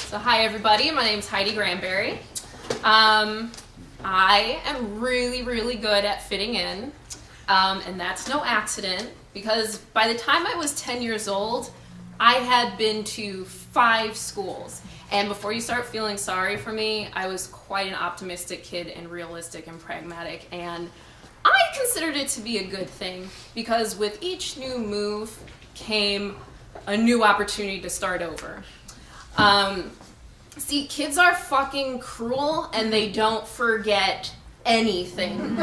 So hi everybody, my name's Heidi Grandberry. I am really, really good at fitting in, and that's no accident, because by the time I was 10 years old, I had been to 5 schools. And before you start feeling sorry for me, I was quite an optimistic kid and realistic and pragmatic, and I considered it to be a good thing, because with each new move came a new opportunity to start over. See, kids are fucking cruel and they don't forget anything.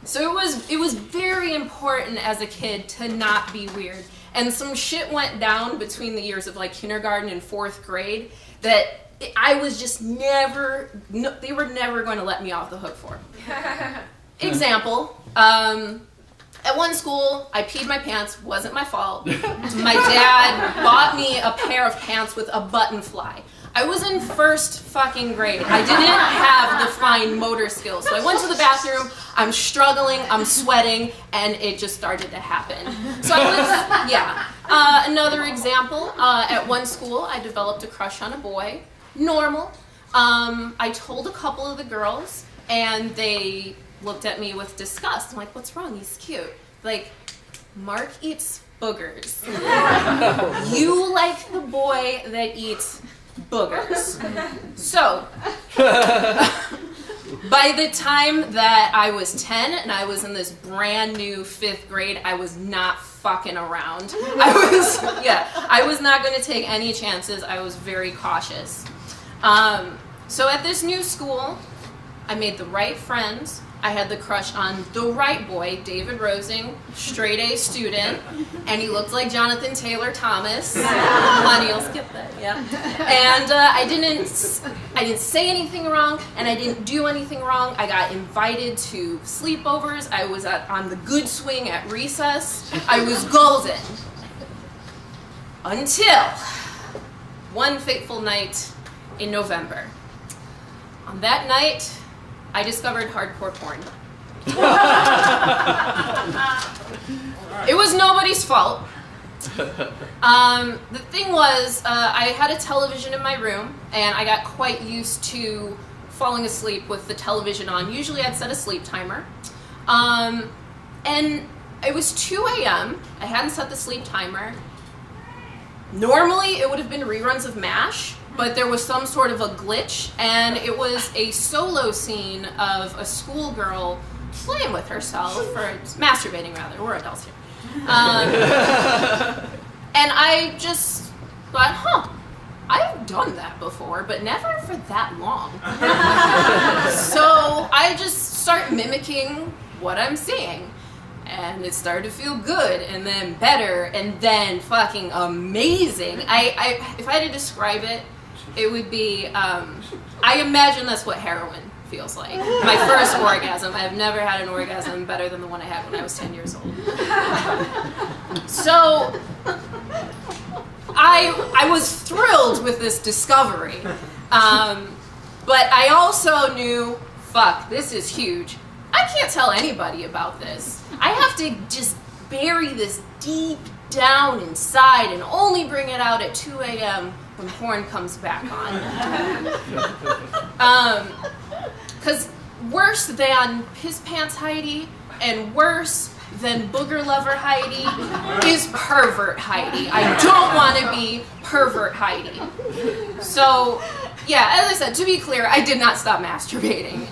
So it was very important as a kid to not be weird. And some shit went down between the years of like kindergarten and 4th grade that I was just they were never going to let me off the hook for. Example, at one school, I peed my pants, wasn't my fault. My dad bought me a pair of pants with a button fly. I was in 1st fucking grade. I didn't have the fine motor skills. So I went to the bathroom, I'm struggling, I'm sweating, and it just started to happen. So another example, at one school, I developed a crush on a boy. Normal. I told a couple of the girls, and they looked at me with disgust. I'm like, what's wrong? He's cute. Like, Mark eats boogers. You like the boy that eats boogers. So, by the time that I was 10 and I was in this brand new 5th grade, I was not fucking around. I was not going to take any chances. I was very cautious. So at this new school, I made the right friends. I had the crush on the right boy, David Rosing, straight A student, and he looked like Jonathan Taylor Thomas. Millennials get that, yeah. And I didn't say anything wrong, and I didn't do anything wrong. I got invited to sleepovers. I was on the good swing at recess. I was golden. Until one fateful night in November. On that night, I discovered hardcore porn. It was nobody's fault. The thing was, I had a television in my room, and I got quite used to falling asleep with the television on. Usually I'd set a sleep timer. And it was 2 a.m. I hadn't set the sleep timer. Normally it would have been reruns of MASH, but there was some sort of a glitch, and it was a solo scene of a schoolgirl playing with herself, or masturbating rather, we're adults here. And I just thought, I've done that before, but never for that long. So I just start mimicking what I'm seeing. And it started to feel good, and then better, and then fucking amazing. If I had to describe it, it would be, I imagine that's what heroin feels like. My first orgasm. I've never had an orgasm better than the one I had when I was 10 years old. So, I was thrilled with this discovery. But I also knew, fuck, this is huge. I can't tell anybody about this. I have to just bury this deep down inside and only bring it out at 2 a.m. when porn comes back on. Because worse than Piss Pants Heidi and worse than Booger Lover Heidi is Pervert Heidi. I don't want to be Pervert Heidi. So, yeah, as I said, to be clear, I did not stop masturbating.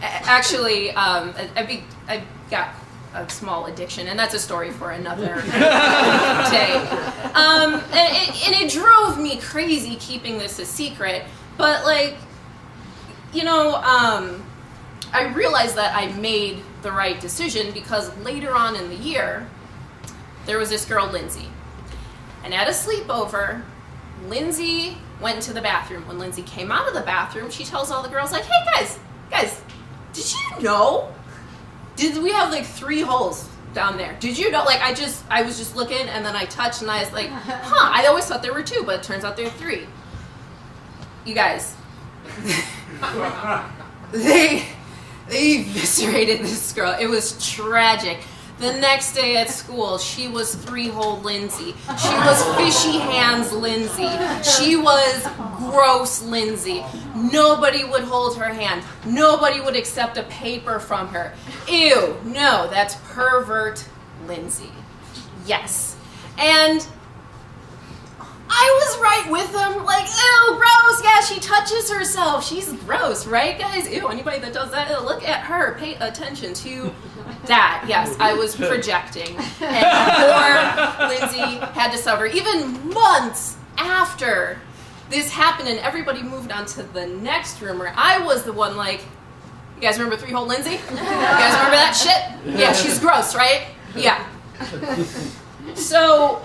Actually, I got a small addiction, and that's a story for another day. And it drove me crazy keeping this a secret, but like, I realized that I made the right decision because later on in the year, there was this girl, Lindsay. And at a sleepover, Lindsay went into the bathroom. When Lindsay came out of the bathroom, she tells all the girls, like, hey guys, did you know? We have like 3 holes down there. Did you know? Like, I was just looking, and then I touched, and I was like, I always thought there were 2, but it turns out there are 3. You guys, they eviscerated this girl. It was tragic. The next day at school, she was three-hole Lindsay. She was fishy hands Lindsay. She was gross Lindsay. Nobody would hold her hand. Nobody would accept a paper from her. Ew, no, that's pervert Lindsay. Yes. And I was right with them, like, ew, gross, yeah, she touches herself. She's gross, right, guys? Ew, anybody that does that, look at her. Pay attention to that. Yes, I was projecting. And poor Lindsay had to suffer. Even months after this happened and everybody moved on to the next rumor, I was the one like, you guys remember three-hole Lindsay? You guys remember that shit? Yeah, she's gross, right? Yeah. So,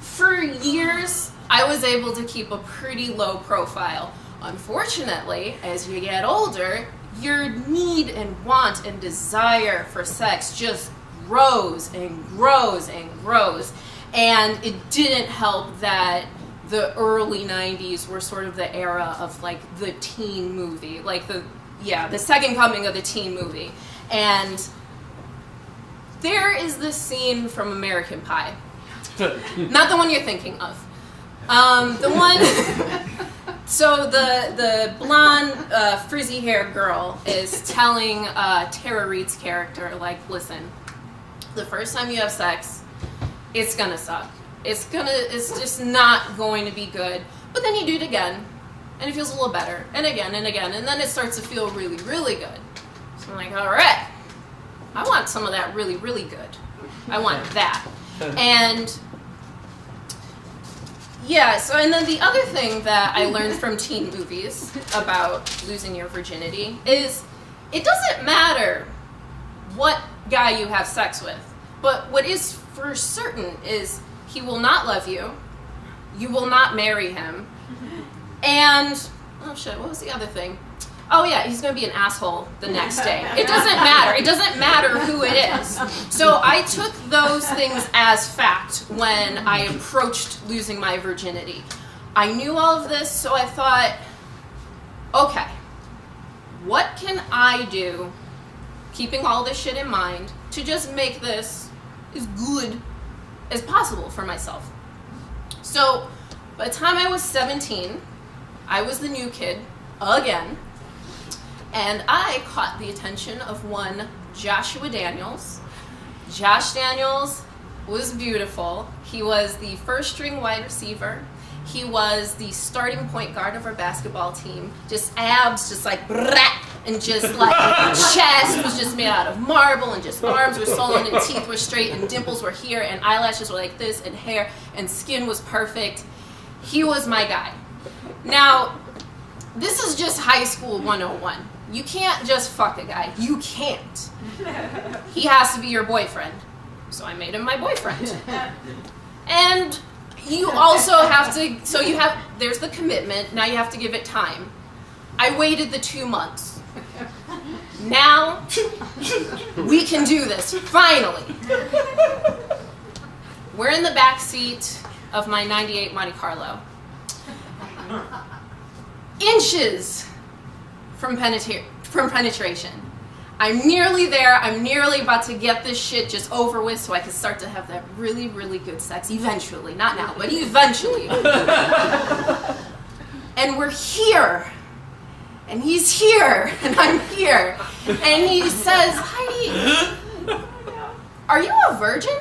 for years, I was able to keep a pretty low profile. Unfortunately, as you get older, your need and want and desire for sex just grows and grows and grows. And it didn't help that the early 90s were sort of the era of like the teen movie, like the second coming of the teen movie. And there is this scene from American Pie. Not the one you're thinking of. The one, so the blonde, frizzy-haired girl is telling Tara Reid's character, like, listen, the first time you have sex, it's gonna suck. It's just not going to be good. But then you do it again, and it feels a little better, and again, and then it starts to feel really, really good. So I'm like, all right, I want some of that really, really good. I want that. And yeah, so and then the other thing that I learned from teen movies about losing your virginity is it doesn't matter what guy you have sex with, but what is for certain is he will not love you, you will not marry him, and, oh shit, what was the other thing? Oh yeah, he's going to be an asshole the next day. It doesn't matter. It doesn't matter who it is. So I took those things as fact when I approached losing my virginity. I knew all of this, so I thought, okay, what can I do, keeping all this shit in mind, to just make this as good as possible for myself? So by the time I was 17, I was the new kid again. And I caught the attention of one Joshua Daniels. Josh Daniels was beautiful. He was the first string wide receiver. He was the starting point guard of our basketball team. Just abs, just like brat, and just like chest was just made out of marble, and just arms were swollen, and teeth were straight, and dimples were here, and eyelashes were like this, and hair, and skin was perfect. He was my guy. Now, this is just high school 101. You can't just fuck a guy. You can't. He has to be your boyfriend. So I made him my boyfriend. And you also have to, so you have, there's the commitment. Now you have to give it time. I waited the 2 months. Now, we can do this, finally. We're in the back seat of my 98 Monte Carlo. Inches from penetration. I'm nearly there. I'm nearly about to get this shit just over with so I can start to have that really, really good sex eventually. Not now, but eventually. And we're here. And he's here. And I'm here. And he says, Heidi, are you a virgin?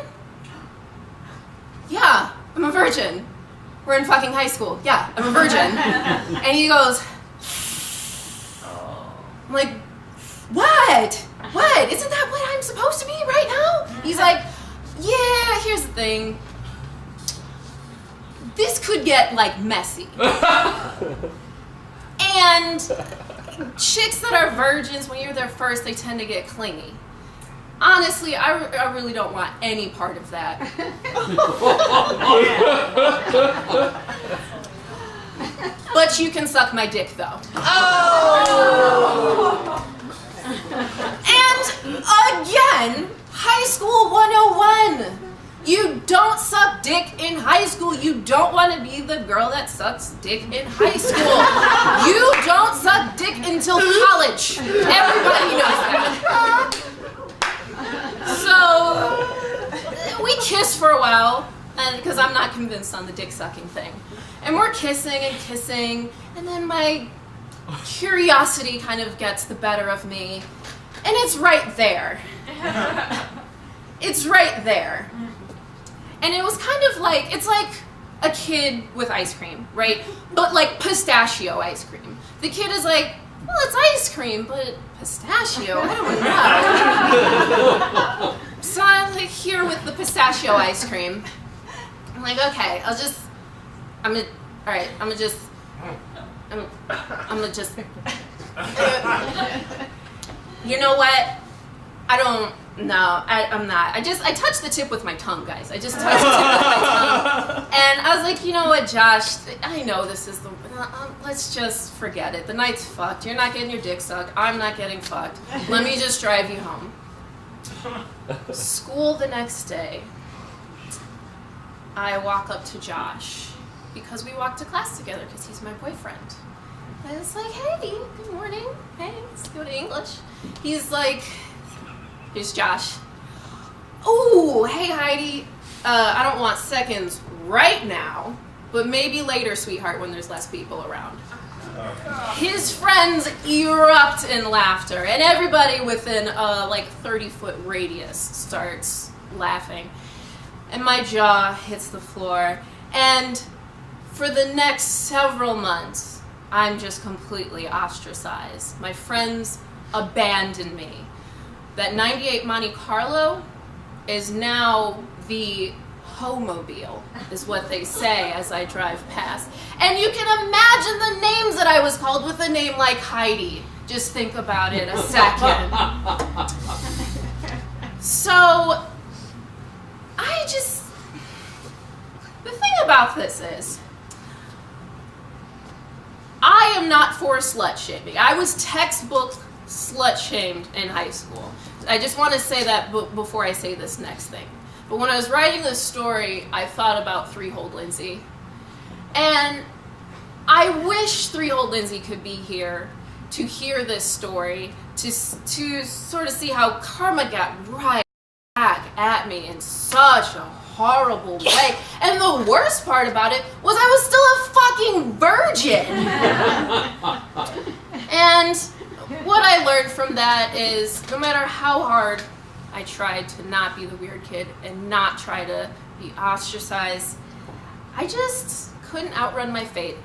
Yeah, I'm a virgin. We're in fucking high school. Yeah, I'm a virgin. And he goes, I'm like, what? What? Isn't that what I'm supposed to be right now? He's like, yeah, here's the thing. This could get, like, messy. And chicks that are virgins, when you're their first, they tend to get clingy. Honestly, I really don't want any part of that. But you can suck my dick, though. Oh! And again, high school 101. You don't suck dick in high school. You don't want to be the girl that sucks dick in high school. You don't suck dick until college. Everybody knows that. So we kissed for a while, and because I'm not convinced on the dick sucking thing. And we're kissing and kissing, and then my curiosity kind of gets the better of me, and it's right there. It's right there. And it was kind of like, it's like a kid with ice cream, right? But like pistachio ice cream. The kid is like, well, it's ice cream, but pistachio, I don't know. So I'm like here with the pistachio ice cream. I'm like, okay, I'm gonna just, you know what? I'm not. I touched the tip with my tongue, guys. I just touched the tip with my tongue. And I was like, you know what, Josh, I know this is let's just forget it. The night's fucked. You're not getting your dick sucked. I'm not getting fucked. Let me just drive you home. School the next day. I walk up to Josh because we walk to class together because he's my boyfriend. And it's like, hey, good morning. Hey, let's go to English. He's like, here's Josh. Oh, hey, Heidi. I don't want seconds right now, but maybe later, sweetheart, when there's less people around. His friends erupt in laughter, and everybody within like 30-foot radius starts laughing. And my jaw hits the floor, and for the next several months, I'm just completely ostracized. My friends abandon me. That 98 Monte Carlo is now the Homobile, is what they say as I drive past. And you can imagine the names that I was called with a name like Heidi. Just think about it a second. So, the thing about this is, I am not for slut shaming. I was textbook slut shamed in high school. I just want to say that before I say this next thing. But when I was writing this story, I thought about Three-Hole Lindsay. And I wish Three-Hole Lindsay could be here to hear this story, to sort of see how karma got right back at me in such a horrible way. And the worst part about it was I was still a fucking virgin. And what I learned from that is no matter how hard I tried to not be the weird kid and not try to be ostracized, I just couldn't outrun my fate.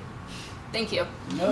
Thank you. No.